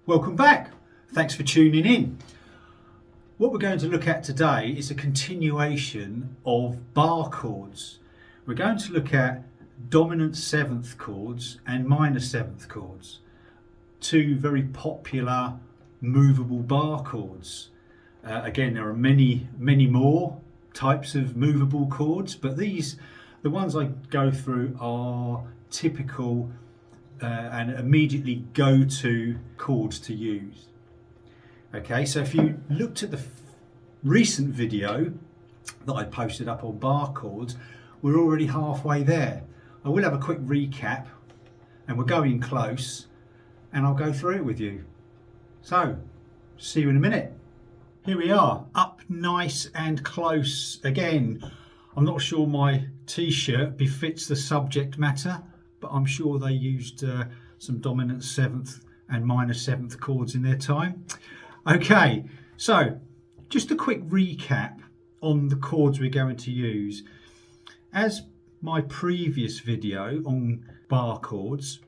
Welcome back. Thanks for tuning in. What we're going to look at today is a continuation of bar chords. We're going to look at dominant seventh chords and minor seventh chords, two very popular movable bar chords. Again, there are many more types of movable chords, but the ones I go through are typical and immediately go-to chords to use. Okay, so if you looked at the recent video that I posted up on bar chords, we're already halfway there. I will have a quick recap and we're going close and I'll go through it with you. So, see you in a minute. Here we are, up nice and close again. I'm not sure my t-shirt befits the subject matter, but I'm sure they used some dominant seventh and minor seventh chords in their time. Okay, so just a quick recap on the chords we're going to use. As my previous video on bar chords,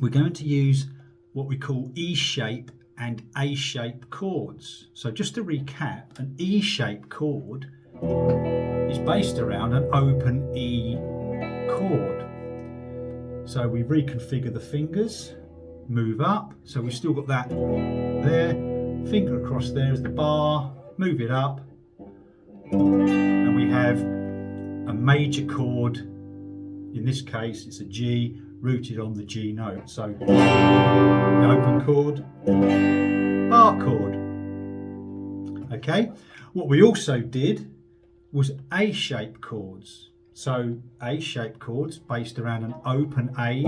we're going to use what we call E-shape and A-shape chords. So just to recap, an E-shape chord is based around an open E chord. So we reconfigure the fingers, move up, so we've still got that there, finger across there is the bar, move it up, and we have a major chord. In this case it's a G rooted on the G note, so the open chord, bar chord. Okay, what we also did was A-shape chords. So A-shape chords based around an open A.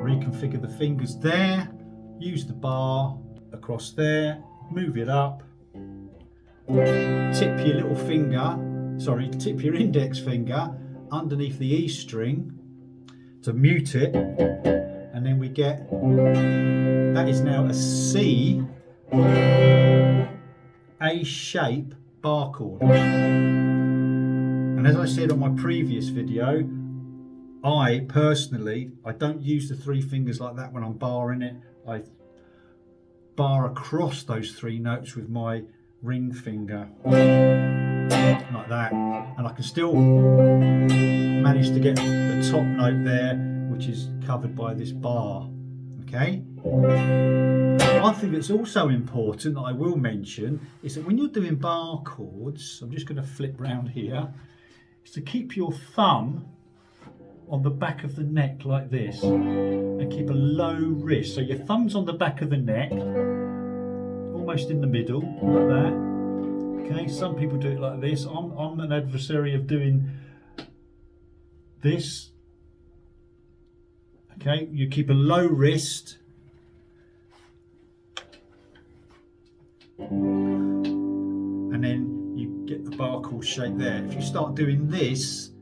Reconfigure the fingers there, use the bar across there, move it up, tip your your index finger underneath the E string to mute it, and then we get, that is now a C A-shape bar chord. And as I said on my previous video, I personally don't use the three fingers like that when I'm barring it. I bar across those three notes with my ring finger like that, and I can still manage to get the top note there, which is covered by this bar. Okay, one thing that's also important that I will mention is that when you're doing bar chords, I'm just going to flip round here, is to keep your thumb on the back of the neck like this and keep a low wrist. So your thumb's on the back of the neck, almost in the middle, like that. Okay, some people do it like this. I'm an adversary of doing this. Okay, you keep a low wrist and then you get the bar chord shape there. If you start doing this,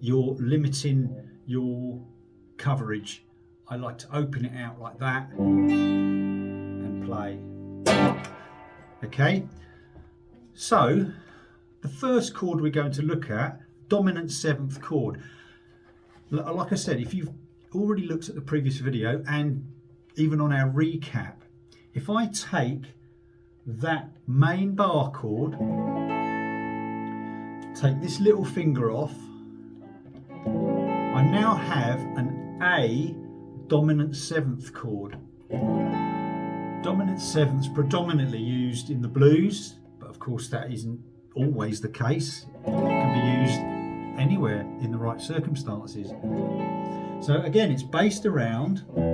you're limiting your coverage. I like to open it out like that and play. Okay, so the first chord we're going to look at, dominant seventh chord. Like I said, if you've already looked at the previous video and even on our recap, if I take that main bar chord, take this little finger off, I now have an A dominant seventh chord. Dominant sevenths predominantly used in the blues, but of course that isn't always the case. It can be used anywhere in the right circumstances. So again, it's based around an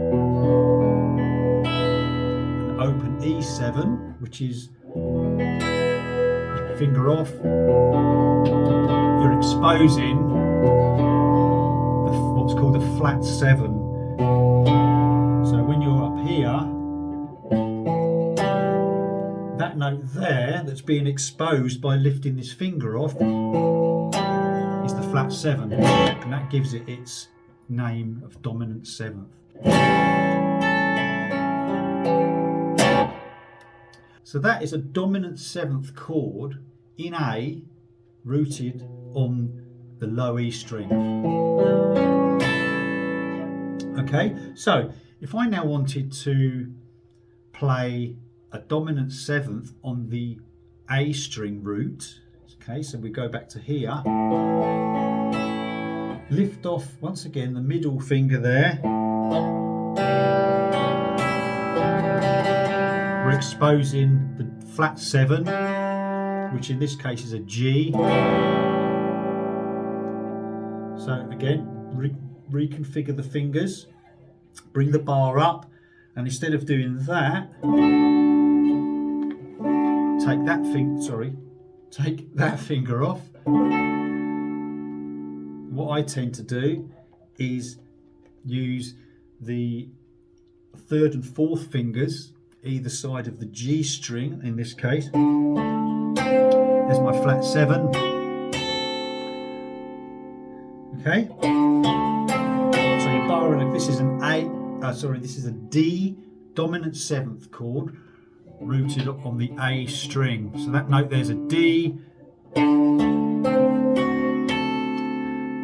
open E7, which is finger off, you're exposing what's called a flat 7. So when you're up here, that note there that's being exposed by lifting this finger off is the flat 7, and that gives it its name of dominant seventh. So that is a dominant seventh chord in A, rooted on the low E string. Okay, so if I now wanted to play a dominant seventh on the A string root, okay, so we go back to here, lift off once again the middle finger there, we're exposing the flat 7, which in this case is a G. So again, reconfigure the fingers, bring the bar up, and instead of doing that, take that finger off. What I tend to do is use the 3rd and 4th fingers either side of the G string in this case. There's my flat 7. Okay. So you're barring, this is an this is a D dominant 7th chord rooted on the A string. So that note there's a D,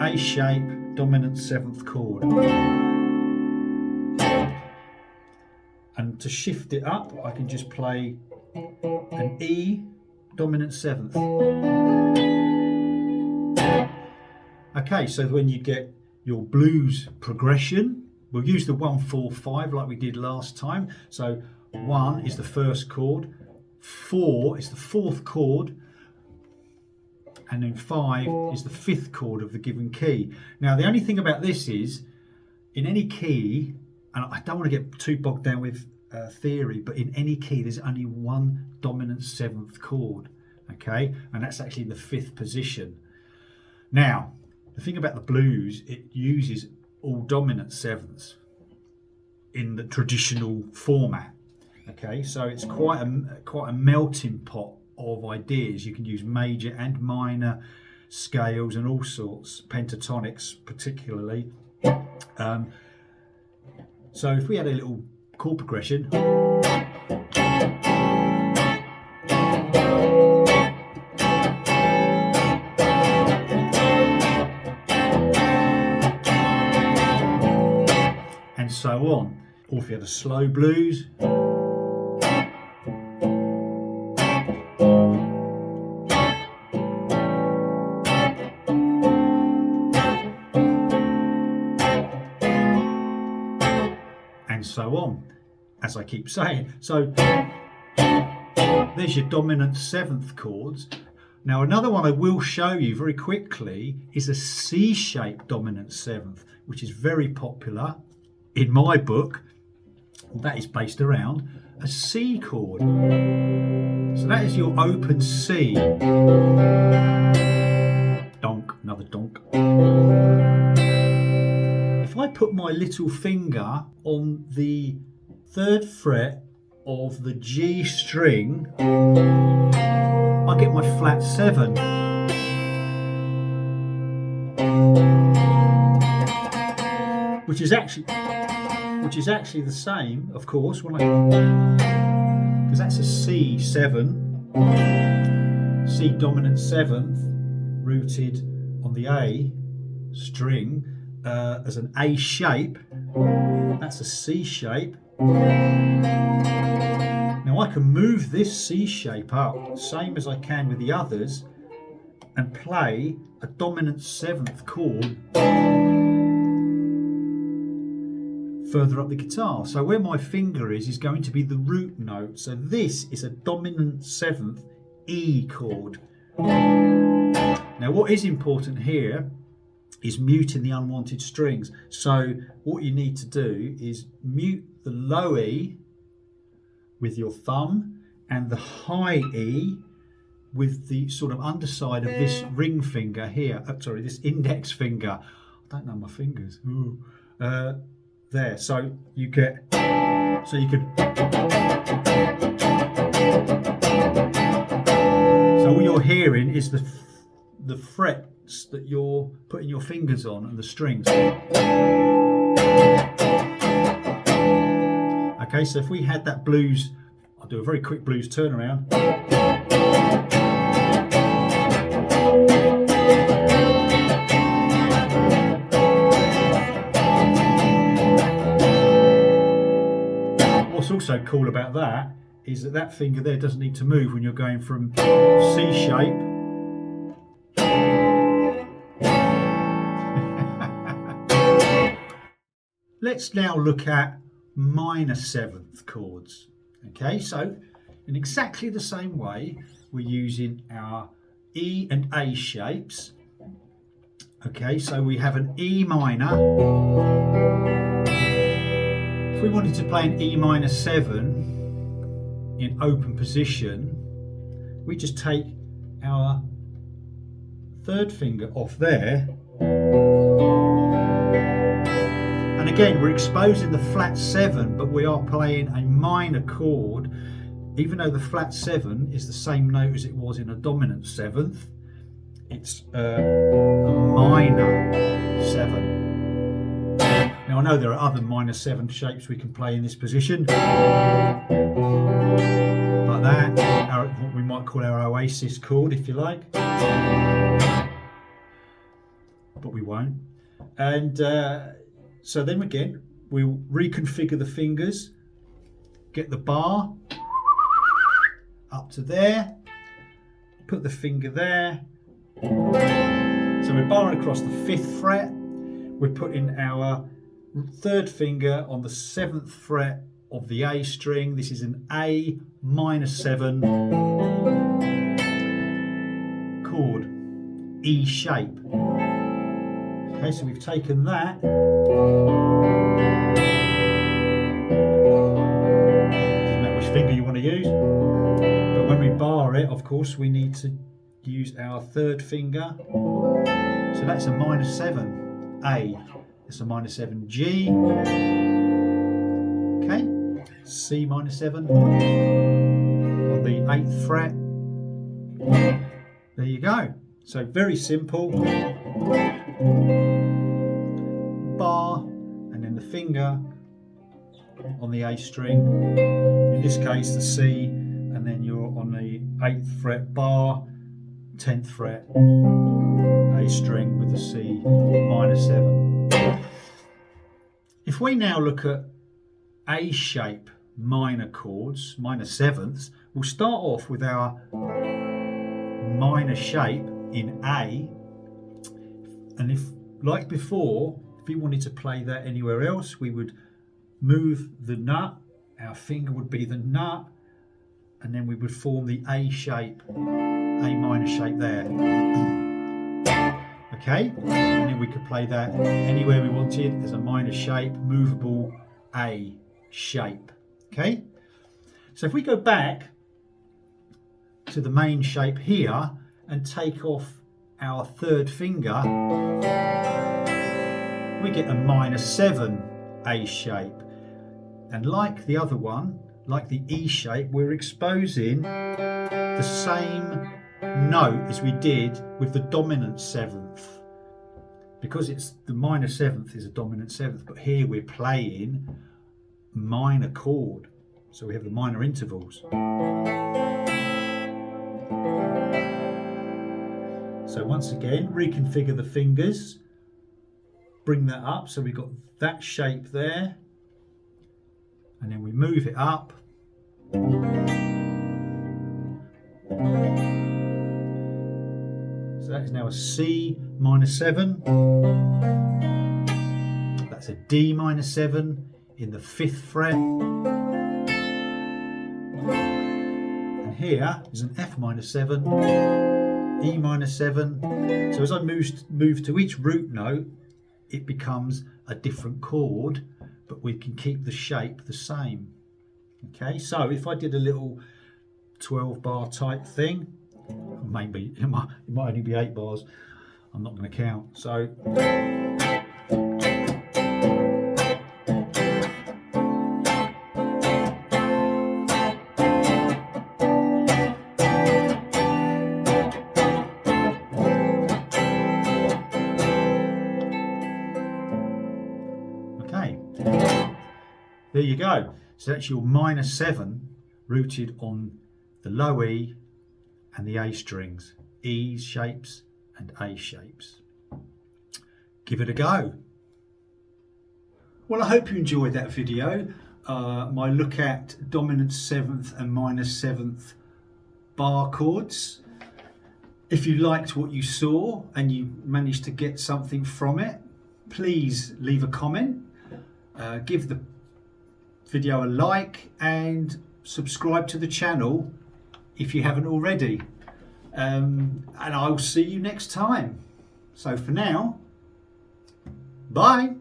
A shape, dominant 7th chord. And to shift it up, I can just play an E dominant 7th. Okay, so when you get your blues progression, we'll use the 1-4-5 like we did last time. So 1 is the 1st chord, 4 is the 4th chord, and then 5 is the 5th chord of the given key. Now the only thing about this is, in any key, and I don't want to get too bogged down with theory, but in any key there's only one dominant 7th chord, okay, and that's actually in the 5th position. Now the thing about the blues, it uses all dominant 7ths in the traditional format, okay, so it's quite a melting pot of ideas. You can use major and minor scales and all sorts, pentatonics particularly. So if we had a little chord progression, and so on, or if you had a slow blues, and so on, as I keep saying. So there's your dominant 7th chords. Now another one I will show you very quickly is a C-shaped dominant 7th, which is very popular in my book. That is based around a C chord. So that is your open C. Donk, another donk. If I put my little finger on the 3rd fret of the G string, I get my flat 7. Which is actually the same, of course, because that's a C7, C dominant 7th, rooted on the A string as an A shape. That's a C shape. Now I can move this C shape up, same as I can with the others, and play a dominant 7th chord further up the guitar. So where my finger is going to be the root note. So this is a dominant 7th E chord. Now what is important here is muting the unwanted strings. So what you need to do is mute the low E with your thumb and the high E with the sort of underside of this ring finger here. This index finger. I don't know my fingers. There, so you could. So all you're hearing is the frets that you're putting your fingers on and the strings. Okay, so if we had that blues, I'll do a very quick blues turnaround. cool about that is that that finger there doesn't need to move when you're going from C shape Let's now look at minor seventh chords. Okay, so in exactly the same way, we're using our E and A shapes. Okay, so we have an E minor. If we wanted to play an E minor 7 in open position, we just take our third finger off there. And again, we're exposing the flat 7, but we are playing a minor chord, even though the flat 7 is the same note as it was in a dominant 7th. It's a minor 7. Now I know there are other minor 7 shapes we can play in this position, like that, what we might call our Oasis chord, if you like, but we won't. And so then again, we'll reconfigure the fingers, get the bar up to there, put the finger there. So we're barring across the 5th fret, we're putting our third finger on the 7th fret of the A string. This is an A minor 7 chord, E shape. Okay, so we've taken that. Doesn't matter which finger you want to use, but when we bar it, of course, we need to use our third finger. So that's a minor 7 A. It's a minor 7 G. Okay, C minor 7 on the 8th fret. There you go. So very simple. Bar, and then the finger on the A string, in this case the C, and then you're on the 8th fret bar, 10th fret A string with the C minor 7. If we now look at A shape minor chords, minor 7ths, we'll start off with our minor shape in A, and if, like before, if we wanted to play that anywhere else, we would move the nut, our finger would be the nut, and then we would form the A shape, A minor shape there. Okay, and then we could play that anywhere we wanted as a minor shape, movable A shape. Okay, so if we go back to the main shape here and take off our third finger, we get a minor 7 A shape. And like the other one, like the E shape, we're exposing the same note as we did with the dominant 7th. Because it's the minor 7th is a dominant 7th, but here we're playing minor chord. So we have the minor intervals. So once again, reconfigure the fingers, bring that up, so we've got that shape there, and then we move it up. So that is now a C minor 7. That's a D minor 7 in the 5th fret. And here is an F minor 7, E minor 7. So as I move to each root note, it becomes a different chord, but we can keep the shape the same. Okay, so if I did a little 12 bar type thing, maybe it might only be 8 bars, I'm not going to count. So there you go. So that's your minor 7 rooted on the low E and the A strings, E shapes and A shapes. Give it a go. Well, I hope you enjoyed that video. my look at dominant 7th and minor 7th bar chords. If you liked what you saw and you managed to get something from it, please leave a comment, give the video a like and subscribe to the channel if you haven't already. And I'll see you next time. So for now, bye.